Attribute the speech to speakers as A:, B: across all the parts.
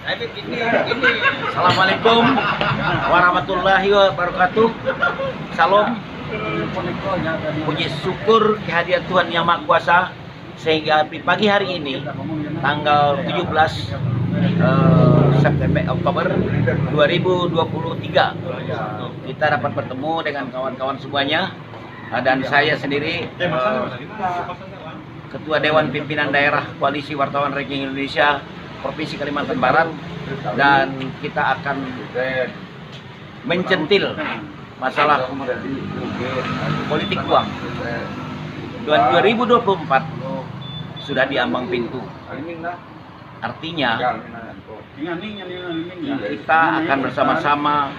A: Assalamualaikum warahmatullahi wabarakatuh. Salam. Puji syukur kehadiran Tuhan Yang Maha Kuasa sehingga di pagi hari ini tanggal 17 September Oktober 2023 kita dapat bertemu dengan kawan-kawan semuanya dan saya sendiri Ketua Dewan Pimpinan Daerah Koalisi Wartawan Ranking Indonesia Provinsi Kalimantan Barat, dan kita akan mencentil masalah politik uang. Dan 2024 sudah diambang pintu. Artinya kita akan bersama-sama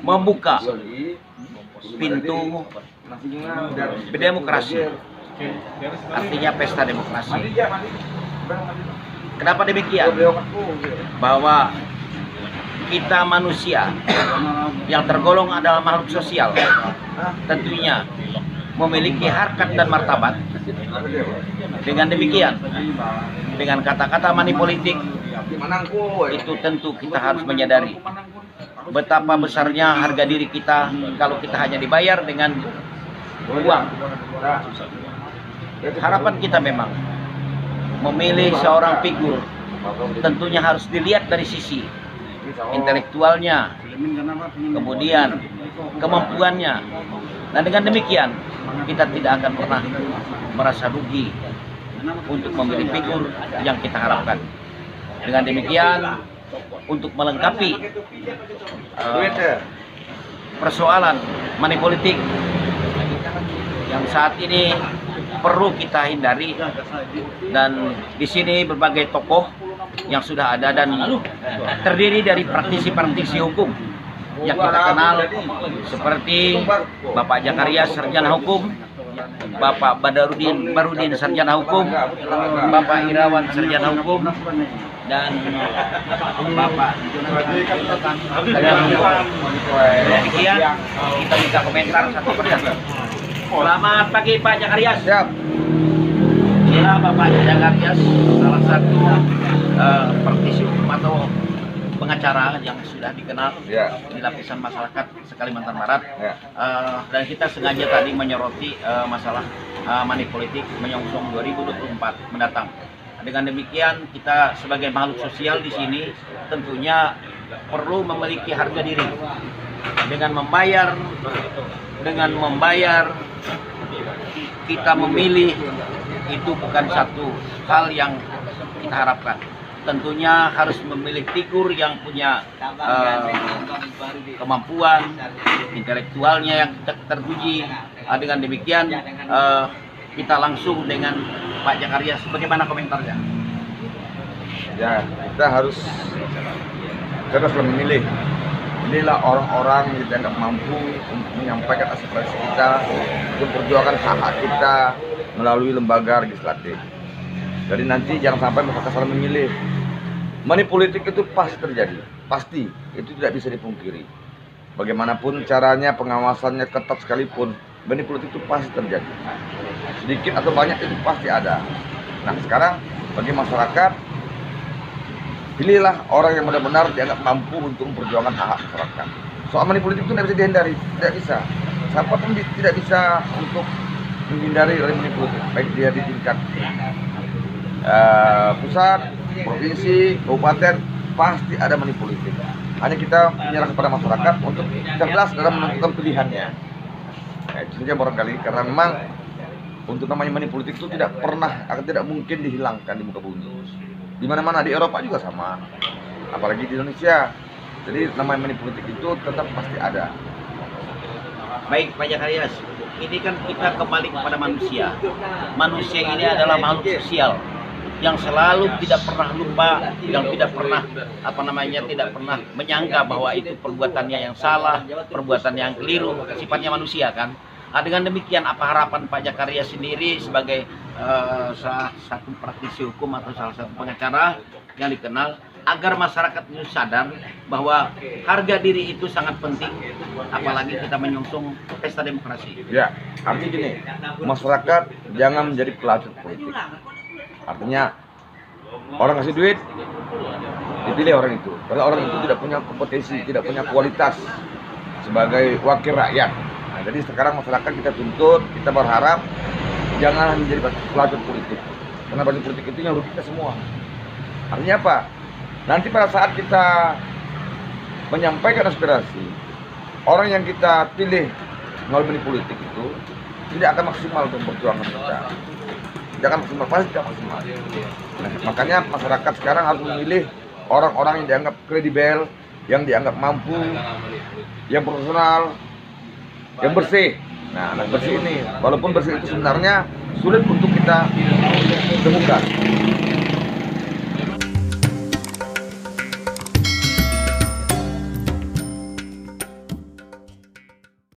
A: membuka pintu berdemokrasi. Artinya pesta demokrasi. Kenapa demikian? Bahwa kita manusia yang tergolong adalah makhluk sosial, tentunya memiliki harkat dan martabat. Dengan demikian, dengan kata-kata money politik itu tentu kita harus menyadari betapa besarnya harga diri kita kalau kita hanya dibayar dengan uang. Harapan kita memang memilih seorang figur tentunya harus dilihat dari sisi intelektualnya, kemudian kemampuannya, dan dengan demikian kita tidak akan pernah merasa rugi untuk memilih figur yang kita harapkan. Dengan demikian, untuk melengkapi persoalan money politik yang saat ini perlu kita hindari, dan di sini berbagai tokoh yang sudah ada dan terdiri dari praktisi-praktisi hukum yang kita kenal seperti Bapak Jakaria Sarjana Hukum, Bapak Barudin Sarjana Hukum, Bapak Irawan Sarjana Hukum, dan Bapak Sarjana Hukum. Demikian kita bisa komentar satu persatu. Selamat pagi Pak Jakaria.
B: Siap.
A: Ya, Bapak Jakaria salah satu praktisi hukum atau pengacara yang sudah dikenal di lapisan masyarakat Kalimantan Barat. Dan kita sengaja tadi menyoroti masalah money politik menyongsong 2024 mendatang. Dengan demikian kita sebagai makhluk sosial di sini tentunya perlu memiliki harga diri dengan membayar kita memilih itu bukan satu hal yang kita harapkan. Tentunya harus memilih figur yang punya kemampuan intelektualnya yang terpuji. Dengan demikian kita langsung dengan Pak Jakaria, bagaimana komentarnya?
B: Ya, kita harus cerdas dalam memilih. Inilah orang-orang yang tidak mampu untuk menyampaikan aspirasi kita, untuk perjuangan hak-hak kita melalui lembaga legislatif. Jadi nanti jangan sampai masyarakat salah memilih. Money politik itu pasti terjadi, pasti, itu tidak bisa dipungkiri. Bagaimanapun caranya, pengawasannya ketat sekalipun, money politik itu pasti terjadi. Sedikit atau banyak itu pasti ada. Nah sekarang bagi masyarakat, pilihlah orang yang benar-benar dianggap mampu untuk memperjuangkan hak-hak masyarakat. Soal money politik itu tidak bisa dihindari, tidak bisa. Siapa pun tidak bisa untuk menghindari dari money politik, baik dia di tingkat pusat, provinsi, kabupaten, pasti ada money politik. Hanya kita menyerah kepada masyarakat untuk cerdas dalam menentukan pilihannya. Nah, itu saja barangkali, karena memang untuk namanya money politik itu tidak mungkin dihilangkan di muka bumi. Di mana-mana, di Eropa juga sama, apalagi di Indonesia. Jadi namanya money politik itu tetap pasti ada.
A: Baik Pak Jakaria, ini kan kita kembali kepada manusia. Manusia ini adalah makhluk sosial yang selalu tidak pernah lupa, yang tidak pernah tidak pernah menyangka bahwa itu perbuatannya yang salah, perbuatan yang keliru, sifatnya manusia kan. Nah, dengan demikian apa harapan Pak Jakaria sendiri sebagai salah satu praktisi hukum atau salah satu pengacara yang dikenal, agar masyarakat itu sadar bahwa harga diri itu sangat penting, apalagi kita menyongsong pesta demokrasi.
B: Ya, artinya gini, masyarakat jangan menjadi pelacur politik. Artinya orang ngasih duit, dipilih orang itu. Karena orang itu tidak punya kompetensi, tidak punya kualitas sebagai wakil rakyat. Nah, jadi sekarang masyarakat kita tuntut, kita berharap jangan menjadi pelacur politik. Karena pelacur politik itu yang rugi kita semua. Artinya apa? Nanti pada saat kita menyampaikan aspirasi, orang yang kita pilih melalui politik itu tidak akan maksimal untuk perjuangan kita. Tidak akan maksimal, pasti tidak maksimal. Nah, makanya masyarakat sekarang harus memilih orang-orang yang dianggap kredibel, yang dianggap mampu, yang profesional, yang bersih. Nah, bersih ini, walaupun bersih itu sebenarnya sulit untuk kita temukan.